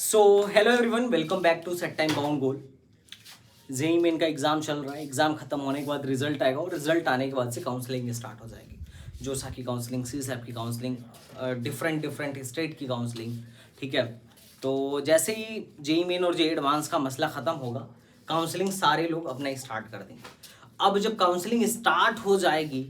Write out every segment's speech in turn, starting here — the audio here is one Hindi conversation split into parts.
So hello everyone, welcome back to set time bound goal. JEE Main का एग्जाम चल रहा है। एग्जाम खत्म होने के बाद रिजल्ट आएगा और रिजल्ट आने के बाद से काउंसलिंग स्टार्ट हो जाएगी। जोसा की काउंसलिंग, सीसैप की काउंसलिंग, डिफरेंट डिफरेंट स्टेट की काउंसलिंग। ठीक है, तो जैसे ही जेई मेन और जेई एडवांस का मसला ख़त्म होगा, काउंसलिंग सारे लोग अपना स्टार्ट कर देंगे। अब जब काउंसलिंग स्टार्ट हो जाएगी,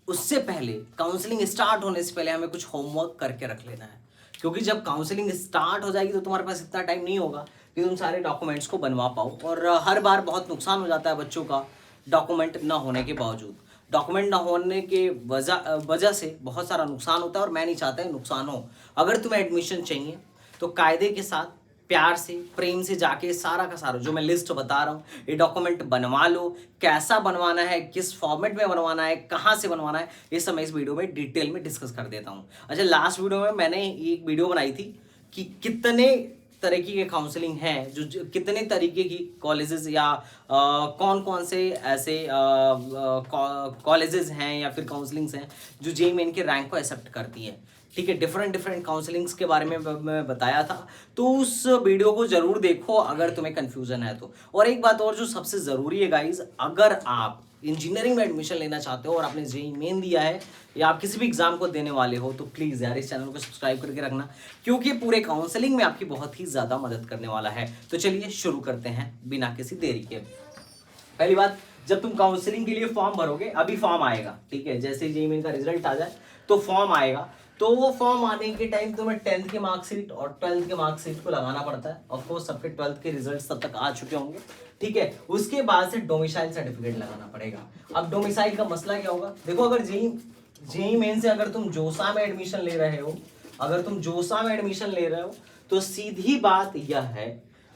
उससे पहले, काउंसलिंग स्टार्ट होने से पहले हमें कुछ होमवर्क करके रख लेना है। क्योंकि जब काउंसलिंग स्टार्ट हो जाएगी तो तुम्हारे पास इतना टाइम नहीं होगा कि तुम सारे डॉक्यूमेंट्स को बनवा पाओ। और हर बार बहुत नुकसान हो जाता है बच्चों का डॉक्यूमेंट ना होने के बावजूद। डॉक्यूमेंट ना होने के वजह से बहुत सारा नुकसान होता है और मैं नहीं चाहता है नुकसान हो। अगर तुम्हें एडमिशन चाहिए तो कायदे के साथ, प्यार से, प्रेम से जाके सारा का सारा जो मैं लिस्ट बता रहा हूँ ये डॉक्यूमेंट बनवा लो। कैसा बनवाना है, किस फॉर्मेट में बनवाना है, कहाँ से बनवाना है, ये सब मैं इस वीडियो में डिटेल में डिस्कस कर देता हूँ। अच्छा, लास्ट वीडियो में मैंने एक वीडियो बनाई थी कि कितने तरीके के काउंसलिंग हैं, जो कितने तरीके की कॉलेजेस या कौन कौन से ऐसे कॉलेजेस हैं या फिर काउंसलिंग्स हैं जो जेईई मेन के रैंक को एक्सेप्ट करती है। ठीक है, डिफरेंट डिफरेंट काउंसलिंग्स के बारे में मैं बताया था, तो उस वीडियो को जरूर देखो अगर तुम्हें कंफ्यूजन है तो। और एक बात और जो सबसे ज़रूरी है गाइज, अगर आप इंजीनियरिंग में एडमिशन लेना चाहते हो और आपने जेईई मेन दिया है या आप किसी भी एग्जाम को देने वाले हो, तो प्लीज़ यार इस चैनल को सब्सक्राइब करके रखना, क्योंकि पूरे काउंसलिंग में आपकी बहुत ही ज़्यादा मदद करने वाला है। तो चलिए शुरू करते हैं बिना किसी देरी के। पहली बात, जब तुम काउंसलिंग के लिए फॉर्म भरोगे, अभी फॉर्म आएगा, ठीक है, जैसे जेईई मेन का रिजल्ट आ जाए तो फॉर्म आएगा। तो वो फॉर्म आने के टाइम तुम्हें 10th की मार्कशीट और 12th के मार्कशीट को लगाना पड़ता है। ऑफ कोर्स सबके 12th के रिजल्ट्स तब तक आ चुके होंगे। ठीक है, उसके बाद से डोमिसाइल सर्टिफिकेट लगाना पड़ेगा। अब डोमिसाइल का मसला क्या होगा, देखो, अगर जेईई मेन से अगर तुम जोसा में एडमिशन ले रहे हो, अगर तुम जोसा में एडमिशन ले रहे हो तो सीधी बात यह है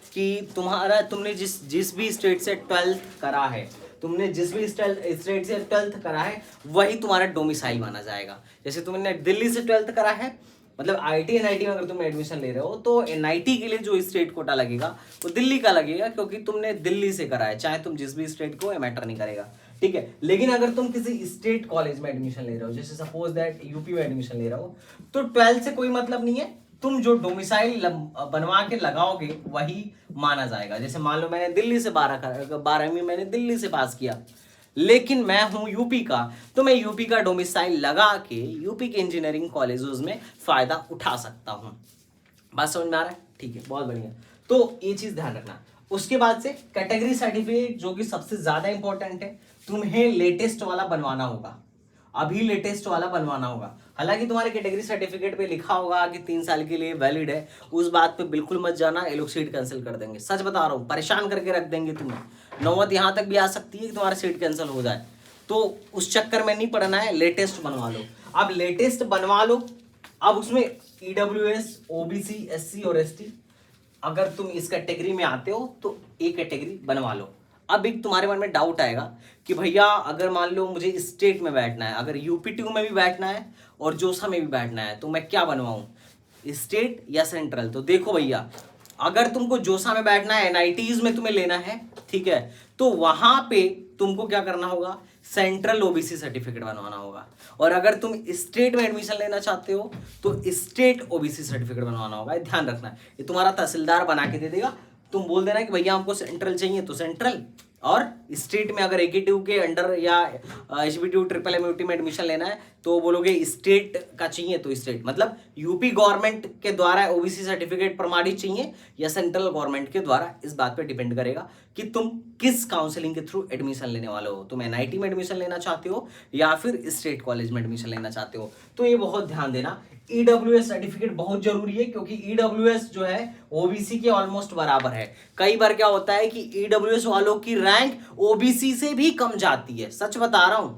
कि तुमने जिस भी स्टेट से 12th करा है, तुमने जिस भी स्टेट से 12th करा है वही तुम्हारा डोमिसाइल माना जाएगा। जैसे तुमने दिल्ली से 12th करा है, मतलब आईटी एनआईटी में अगर तुम एडमिशन ले रहे हो तो एनआईटी के लिए जो स्टेट कोटा लगेगा वो दिल्ली का लगेगा, क्योंकि तुमने दिल्ली से करा है, चाहे तुम जिस भी स्टेट को, मैटर नहीं करेगा। ठीक है, लेकिन अगर तुम किसी स्टेट कॉलेज में एडमिशन ले रहे हो, जैसे सपोज दैट यूपी में एडमिशन ले रहे हो, तो 12th से कोई मतलब नहीं है, तुम जो डोमिसाइल बनवा के लगाओगे वही माना जाएगा। जैसे मान लो मैंने दिल्ली से 12वीं मैंने दिल्ली से पास किया, लेकिन मैं हूं यूपी का, तो मैं यूपी का डोमिसाइल लगा के यूपी के इंजीनियरिंग कॉलेजेस में फायदा उठा सकता हूं। बात समझ में आ रहा है? ठीक है, बहुत बढ़िया। तो ये चीज ध्यान रखना। उसके बाद से कैटेगरी सर्टिफिकेट, जो कि सबसे ज्यादा इंपॉर्टेंट है, तुम्हें लेटेस्ट वाला बनवाना होगा, अभी लेटेस्ट वाला बनवाना होगा। हालांकि तुम्हारे कैटेगरी सर्टिफिकेट पे लिखा होगा कि 3 साल के लिए वैलिड है, उस बात पे बिल्कुल मत जाना, ये लोग सीट कैंसिल कर देंगे। सच बता रहा हूँ, परेशान करके रख देंगे तुम्हें। नौबत यहाँ तक भी आ सकती है कि तुम्हारा सीट कैंसिल हो जाए, तो उस चक्कर में नहीं पड़ना है, लेटेस्ट बनवा लो। अब लेटेस्ट बनवा लो। अब उसमें ईडब्ल्यूएस, ओबीसी, एससी और एसटी, अगर तुम इस कैटेगरी में आते हो तो एक कैटेगरी बनवा लो। अब एक तुम्हारे मन में डाउट आएगा कि भैया अगर मान लो मुझे स्टेट में बैठना है, अगर यूपी2 में भी बैठना है और जोसा में भी बैठना है, तो मैं क्या बनवाऊं, स्टेट या सेंट्रल? तो देखो भैया, अगर तुमको जोसा में बैठना है, एनआईटीज में तुम्हें लेना है, ठीक है, तो वहां पे तुमको क्या करना होगा, सेंट्रल ओबीसी सर्टिफिकेट बनवाना होगा। और अगर तुम स्टेट में एडमिशन लेना चाहते हो तो स्टेट ओबीसी सर्टिफिकेट बनवाना होगा। ध्यान रखना, ये तुम्हारा तहसीलदार बना के दे देगा। तुम बोल देना कि भैया हमको सेंट्रल चाहिए तो सेंट्रल, और स्टेट में अगर एकेटिव के अंडर या एचबीटीयू ट्रिपल एमयूटी में एडमिशन लेना है तो बोलोगे स्टेट का चाहिए तो स्टेट, मतलब यूपी गवर्नमेंट के द्वारा ओबीसी सर्टिफिकेट प्रमाणित चाहिए या सेंट्रल गवर्नमेंट के द्वारा, इस बात पे डिपेंड करेगा कि तुम किस काउंसलिंग के थ्रू एडमिशन लेने वाले हो। तुम एनआईटी में एडमिशन लेना चाहते हो या फिर स्टेट कॉलेज में एडमिशन लेना चाहते हो, तो ये बहुत ध्यान देना। ईडब्ल्यूएस सर्टिफिकेट बहुत जरूरी है, क्योंकि ईडब्ल्यूएस जो है ओबीसी के ऑलमोस्ट बराबर है। कई बार क्या होता है कि ईडब्ल्यूएस वालों की रैंक ओबीसी से भी कम जाती है। सच बता रहा हूं,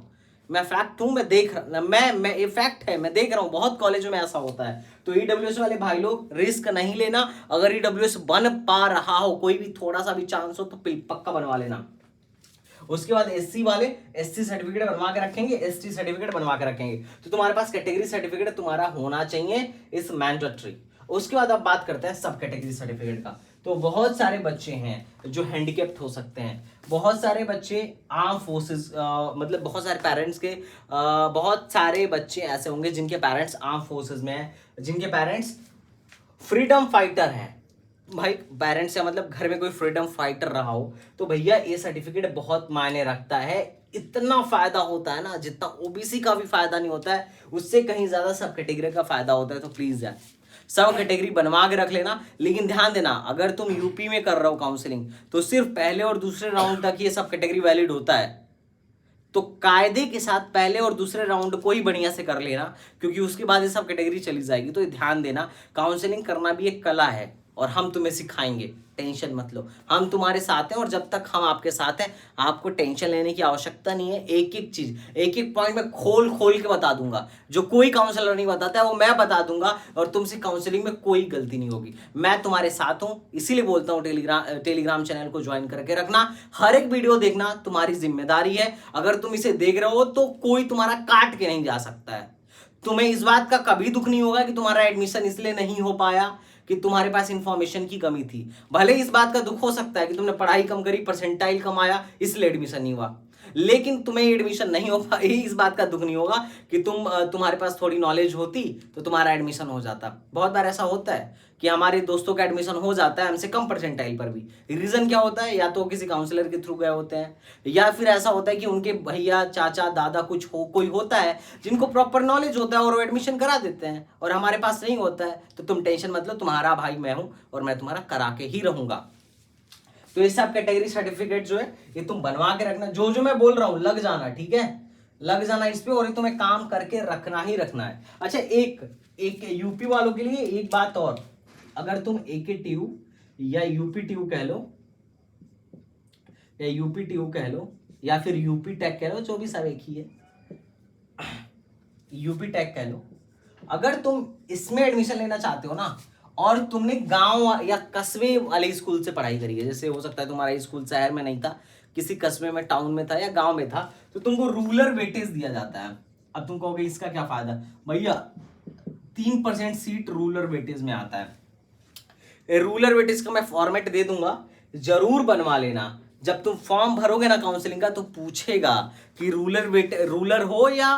मैं फैक्ट हूं, मैं देख रहा, मैं ये फैक्ट है, मैं देख रहा हूं, बहुत कॉलेजों में ऐसा होता है। तो ईडब्ल्यूएस वाले भाई लोग रिस्क नहीं लेना। अगर ईडब्ल्यूएस बन पा रहा हो, कोई भी थोड़ा सा भी चांस हो, तो पक्का बनवा लेना। उसके बाद एससी वाले एससी सर्टिफिकेट बनवा के रखेंगे, एसटी सर्टिफिकेट बनवा के रखेंगे। तो तुम्हारे पास कैटेगरी सर्टिफिकेट तुम्हारा होना चाहिए, इस मैंडेटरी। उसके बाद अब बात करते हैं सब कैटेगरी सर्टिफिकेट का। तो बहुत सारे बच्चे हैं जो हैंडीकैप्ड हो सकते हैं, बहुत सारे बच्चे आर्म फोर्सेस, मतलब बहुत सारे पेरेंट्स के, बहुत सारे बच्चे ऐसे होंगे जिनके पेरेंट्स आर्म फोर्सेस में हैं, जिनके पेरेंट्स फ्रीडम फाइटर हैं, भाई पेरेंट्स या मतलब घर में कोई फ्रीडम फाइटर रहा हो तो भैया ये सर्टिफिकेट बहुत मायने रखता है। इतना फायदा होता है ना जितना ओबीसी का भी फायदा नहीं होता है, उससे कहीं ज्यादा सब कैटेगरी का फायदा होता है। तो प्लीज यार सब कैटेगरी बनवा के रख लेना। लेकिन ध्यान देना, अगर तुम यूपी में कर रहे हो काउंसलिंग तो सिर्फ पहले और दूसरे राउंड तक ये सब कैटेगरी वैलिड होता है। तो कायदे के साथ पहले और दूसरे राउंड को ही बढ़िया से कर लेना, क्योंकि उसके बाद ये सब कैटेगरी चली जाएगी। तो ये ध्यान देना, काउंसलिंग करना भी एक कला है और हम तुम्हें सिखाएंगे, टेंशन मत लो। हम तुम्हारे साथ हैं और जब तक हम आपके साथ हैं आपको टेंशन लेने की आवश्यकता नहीं है। एक एक चीज एक एक पॉइंट में खोल खोल के बता दूंगा, जो कोई काउंसलर नहीं बताता है वो मैं बता दूंगा, और तुमसे काउंसलिंग में कोई गलती नहीं होगी। मैं तुम्हारे साथ हूं, इसीलिए बोलता हूं टेलीग्राम चैनल को ज्वाइन करके रखना। हर एक वीडियो देखना तुम्हारी जिम्मेदारी है। अगर तुम इसे देख रहे हो तो कोई तुम्हारा काट के नहीं जा सकता है। तुम्हें इस बात का कभी दुख नहीं होगा कि तुम्हारा एडमिशन इसलिए नहीं हो पाया कि तुम्हारे पास इंफॉर्मेशन की कमी थी। भले इस बात का दुख हो सकता है कि तुमने पढ़ाई कम करी, परसेंटाइल कम आया, इसलिए एडमिशन नहीं हुआ, लेकिन तुम्हें एडमिशन नहीं हो पाई इस बात का दुख नहीं होगा कि तुम्हारे पास थोड़ी नॉलेज होती तो तुम्हारा एडमिशन हो जाता। बहुत बार ऐसा होता है कि हमारे दोस्तों का एडमिशन हो जाता है हमसे कम परसेंटाइल पर भी। रीजन क्या होता है? या तो किसी काउंसलर के थ्रू गए होते हैं, या फिर ऐसा होता है कि उनके भैया चाचा दादा कोई होता है जिनको प्रॉपर नॉलेज होता है और वो एडमिशन करा देते हैं, और हमारे पास नहीं होता है। तो तुम टेंशन मत लो, तुम्हारा भाई मैं हूं और मैं तुम्हारा करा के ही रहूंगा। तो ये सब कैटेगरी सर्टिफिकेट जो है ये तुम बनवा के रखना। जो जो मैं बोल रहा हूं लग जाना, ठीक है, लग जाना इस पे, और ये तुम्हें काम करके रखना ही रखना है। अच्छा, एक यूपी वालों के लिए एक बात और, अगर तुम एकेटीयू या यूपी टीयू कह लो, या यूपी टीयू कह लो, या फिर यूपी टेक कह लो, जो भी सब एक ही है, यूपी टेक कह लो, अगर तुम इसमें एडमिशन लेना चाहते हो ना, और तुमने गांव या कस्बे वाले स्कूल से पढ़ाई करी है, जैसे हो सकता है तुम्हारा स्कूल शहर में नहीं था, किसी कस्बे में, टाउन में था या गांव में था, तो तुमको रूरल वेटेज दिया जाता है। अब तुम कहोगे इसका क्या फायदा? भैया 3% सीट रूरल वेटेज में आता है। रूरल वेटेज का मैं फॉर्मेट दे दूंगा, जरूर बनवा लेना। जब तुम फॉर्म भरोगे ना काउंसलिंग का तो पूछेगा कि रूरल हो या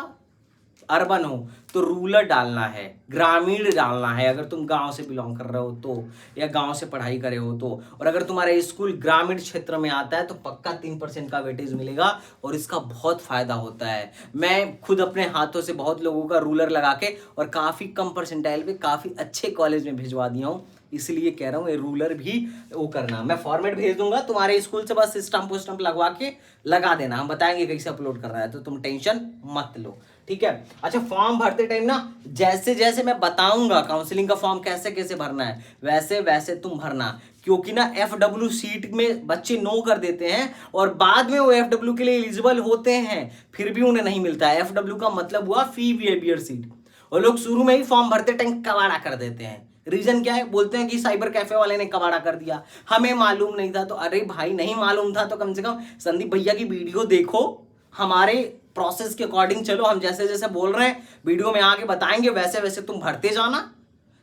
अर्बन हो, तो रूरल डालना है, ग्रामीण डालना है अगर तुम गांव से बिलोंग कर रहे हो तो, या गांव से पढ़ाई करे हो तो। और अगर तुम्हारा स्कूल ग्रामीण क्षेत्र में आता है तो पक्का 3% का वेटेज मिलेगा, और इसका बहुत फायदा होता है। मैं खुद अपने हाथों से बहुत लोगों का रूलर लगा के और काफी कम परसेंटाइल पे काफी अच्छे कॉलेज में भिजवा दिया हूँ, इसलिए कह रहा हूँ ये रूलर भी वो करना। मैं फॉर्मेट भेज दूंगा तुम्हारे स्कूल से, बस स्टंप लगवा के लगा देना, हम बताएंगे कैसे अपलोड करना है, तो तुम टेंशन मत लो, ठीक है। अच्छा, फॉर्म भरते टाइम ना जैसे जैसे मैं बताऊंगा काउंसलिंग का फॉर्म कैसे कैसे भरना है, वैसे वैसे तुम भरना, क्योंकि ना FW सीट में बच्चे नो कर देते हैं और बाद में वो FW के लिए एलिजिबल होते हैं फिर भी उन्हें नहीं मिलता है। FW का मतलब हुआ फी वेबियर सीट, और लोग शुरू में ही फॉर्म भरते टाइम कबाड़ा कर देते हैं। रीजन क्या है? बोलते हैं कि साइबर कैफे वाले ने कबाड़ा कर दिया, हमें मालूम नहीं था। तो अरे भाई, नहीं मालूम था तो कम से कम संदीप भैया की वीडियो देखो, हमारे प्रोसेस के अकॉर्डिंग चलो, हम जैसे जैसे बोल रहे हैं वीडियो में आके बताएंगे, वैसे वैसे तुम भरते जाना।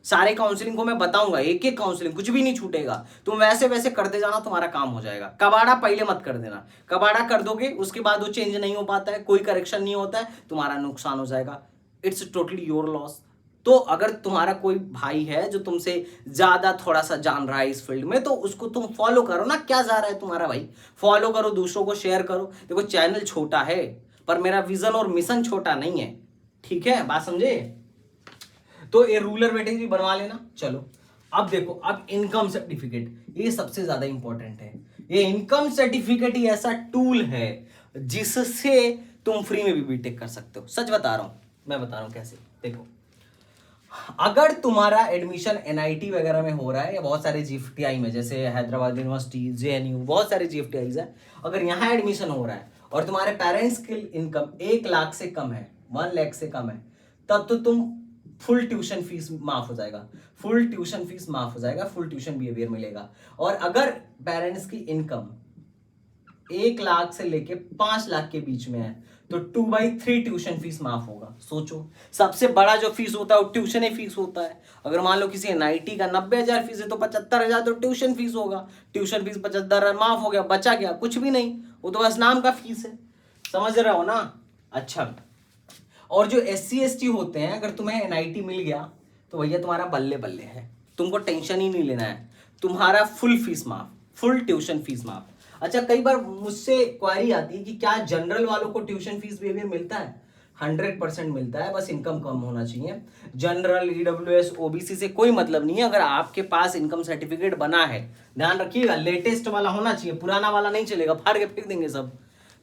सारे काउंसलिंग को मैं बताऊंगा, एक एक काउंसलिंग, कुछ भी नहीं छूटेगा, तुम वैसे वैसे करते जाना, तुम्हारा काम हो जाएगा। कबाड़ा पहले मत कर देना, कबाड़ा कर दोगे उसके बाद वो चेंज नहीं हो पाता है, कोई करेक्शन नहीं होता है, तुम्हारा नुकसान हो जाएगा। It's totally your loss. तो अगर तुम्हारा कोई भाई है जो तुमसे ज्यादा थोड़ा सा जान रहा है इस फील्ड में, तो उसको तुम फॉलो करो ना, क्या जा रहा है तुम्हारा भाई, फॉलो करो, दूसरों को शेयर करो। देखो चैनल छोटा है पर मेरा विजन और मिशन छोटा नहीं है, ठीक है, बात समझे। तो ये रूलर वेटेज भी बनवा लेना। चलो अब देखो, अब इनकम सर्टिफिकेट, ये सबसे ज्यादा इंपॉर्टेंट है। ये इनकम सर्टिफिकेट ही ऐसा टूल है जिससे तुम फ्री में भी बीटेक कर सकते हो। सच बता रहा हूं, मैं बता रहा हूं कैसे। देखो, अगर तुम्हारा एडमिशन NIT वगैरह में हो रहा है या बहुत सारे GFTI में, जैसे हैदराबाद यूनिवर्सिटी, JNU, बहुत सारे GFTIs है, अगर यहाँ एडमिशन हो रहा है और तुम्हारे पेरेंट्स की इनकम 1 लाख से कम है, 1 लाख से कम है, तब तो तुम फुल ट्यूशन फीस माफ हो जाएगा, फुल ट्यूशन फीस माफ हो जाएगा, फुल ट्यूशन बिहेवियर मिलेगा। और अगर पेरेंट्स की इनकम 1 लाख से लेके 5 लाख के बीच में है तो 2/3 ट्यूशन फीस माफ होगा। सोचो, सबसे बड़ा जो फीस होता है वो ट्यूशन फीस होता है। अगर मान लो किसी NIT का 90,000 फीस है तो 75,000 तो ट्यूशन फीस होगा। ट्यूशन फीस 75,000 माफ हो गया, बचा गया कुछ भी नहीं, वो तो बस नाम का फीस है। समझ रहे हो ना? अच्छा, और जो SC ST होते हैं, अगर तुम्हें NIT मिल गया तो भैया तुम्हारा बल्ले बल्ले है, तुमको टेंशन ही नहीं लेना है। तुम्हारा फुल फीस माफ, फुल ट्यूशन फीस माफ। अच्छा, कई बार मुझसे क्वेरी आती है कि क्या जनरल वालों को ट्यूशन फीस बिहेवियर मिलता है? 100% मिलता है, बस इनकम कम होना चाहिए। जनरल, ईडब्ल्यूएस, ओबीसी से कोई मतलब नहीं है। अगर आपके पास इनकम सर्टिफिकेट बना है, ध्यान रखिएगा, लेटेस्ट वाला होना चाहिए, पुराना वाला नहीं चलेगा, फाड़ के फेंक देंगे सब।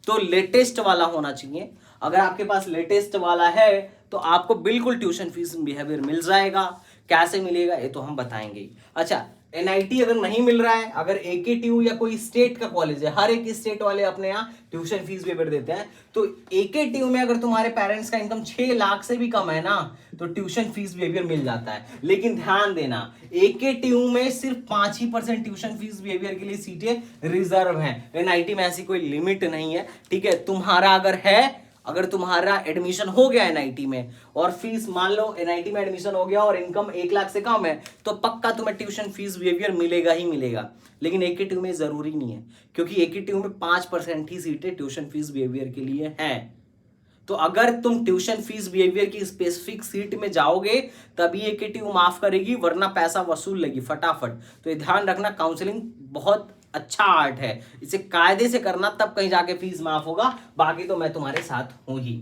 तो लेटेस्ट वाला होना चाहिए। अगर आपके पास लेटेस्ट वाला है तो आपको बिल्कुल ट्यूशन फीस बिहेवियर मिल जाएगा। कैसे मिलेगा ये तो हम बताएंगे। अच्छा, एनआईटी अगर नहीं मिल रहा है, अगर एकेटीयू या कोई स्टेट का कॉलेज है, हर एक स्टेट वाले अपने यहाँ ट्यूशन फीस वेवर देते हैं, तो एकेटीयू में अगर तुम्हारे पेरेंट्स का इनकम 6 लाख से भी कम है ना, तो ट्यूशन फीस बिहेवियर मिल जाता है। लेकिन ध्यान देना, एकेटीयू में सिर्फ 5% ट्यूशन फीस बिहेवियर के लिए सीटें रिजर्व हैं। एनआईटी में ऐसी कोई लिमिट नहीं है, ठीक है। तुम्हारा अगर तुम्हारा एडमिशन हो गया एनआईटी में और फीस, मान लो एनआईटी में एडमिशन हो गया और इनकम 1 लाख से कम है, तो पक्का तुम्हें ट्यूशन फीस बिहेवियर मिलेगा ही मिलेगा। लेकिन एकेटीयू में जरूरी नहीं है, क्योंकि एकेटीयू में 5% ही सीटें ट्यूशन फीस बिहेवियर के लिए हैं। तो अगर तुम ट्यूशन फीस बिहेवियर की स्पेसिफिक सीट में जाओगे तभी एकेटीयू माफ करेगी, वरना पैसा वसूल लेगी फटाफट। तो ये ध्यान रखना, काउंसलिंग बहुत अच्छा आर्ट है, इसे कायदे से करना, तब कहीं जाके फीस माफ होगा। बाकी तो मैं तुम्हारे साथ हूं ही।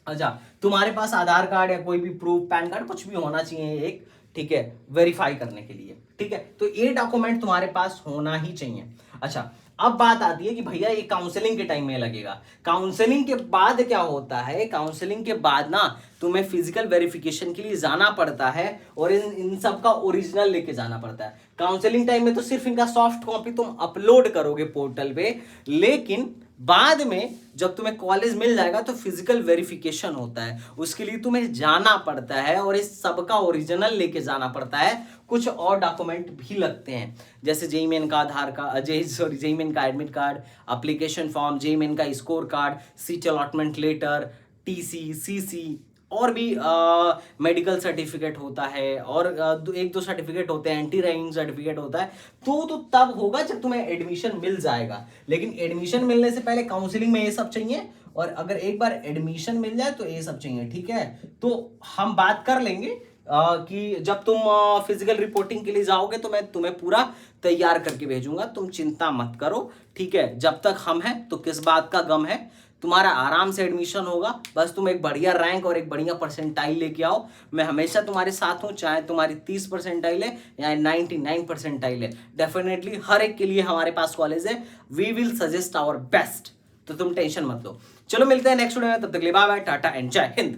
अच्छा, तुम्हारे पास आधार कार्ड या कोई भी प्रूफ, पैन कार्ड, कुछ भी होना चाहिए एक, ठीक है, वेरीफाई करने के लिए, ठीक है। तो ये डॉक्यूमेंट तुम्हारे पास होना ही चाहिए। अच्छा, अब बात आती है कि भैया ये काउंसलिंग के टाइम में लगेगा। काउंसलिंग के बाद क्या होता है, काउंसलिंग के बाद ना तुम्हें फिजिकल वेरिफिकेशन के लिए जाना पड़ता है और इन सब का ओरिजिनल लेके जाना पड़ता है। काउंसलिंग टाइम में तो सिर्फ इनका सॉफ्ट कॉपी तुम अपलोड करोगे पोर्टल पे, लेकिन बाद में जब तुम्हें कॉलेज मिल जाएगा तो फिजिकल वेरिफिकेशन होता है, उसके लिए तुम्हें जाना पड़ता है और इस सब का ओरिजिनल लेके जाना पड़ता है। कुछ और डॉक्यूमेंट भी लगते हैं, जैसे जेईई मेन का आधार का जेईई मेन का admit card, application form, JEE main का score card, seat allotment letter, TC, CC, और भी मेडिकल सर्टिफिकेट होता है, और एक दो सर्टिफिकेट होते हैं, एंटी रैगिंग सर्टिफिकेट होता है। तो तब होगा जब तुम्हें एडमिशन मिल जाएगा। लेकिन एडमिशन मिलने से पहले काउंसलिंग में ये सब चाहिए, और अगर एक बार एडमिशन मिल जाए तो ये सब चाहिए, ठीक है। तो हम बात कर लेंगे कि जब तुम फिजिकल रिपोर्टिंग के लिए जाओगे तो मैं तुम्हें पूरा तैयार करके भेजूंगा, तुम चिंता मत करो, ठीक है। जब तक हम हैं तो किस बात का गम है, तुम्हारा आराम से एडमिशन होगा। बस तुम एक बढ़िया रैंक और एक बढ़िया परसेंटाइल लेके आओ, मैं हमेशा तुम्हारे साथ हूँ, चाहे तुम्हारी 30 परसेंटाइल है या 99 परसेंटाइल है। डेफिनेटली हर एक के लिए हमारे पास कॉलेज है, we will suggest our best, तो तुम टेंशन मत लो। चलो मिलते हैं नेक्स्ट वीडियो में, तब तक के लिए बाय बाय, टाटा एंड जय हिंद।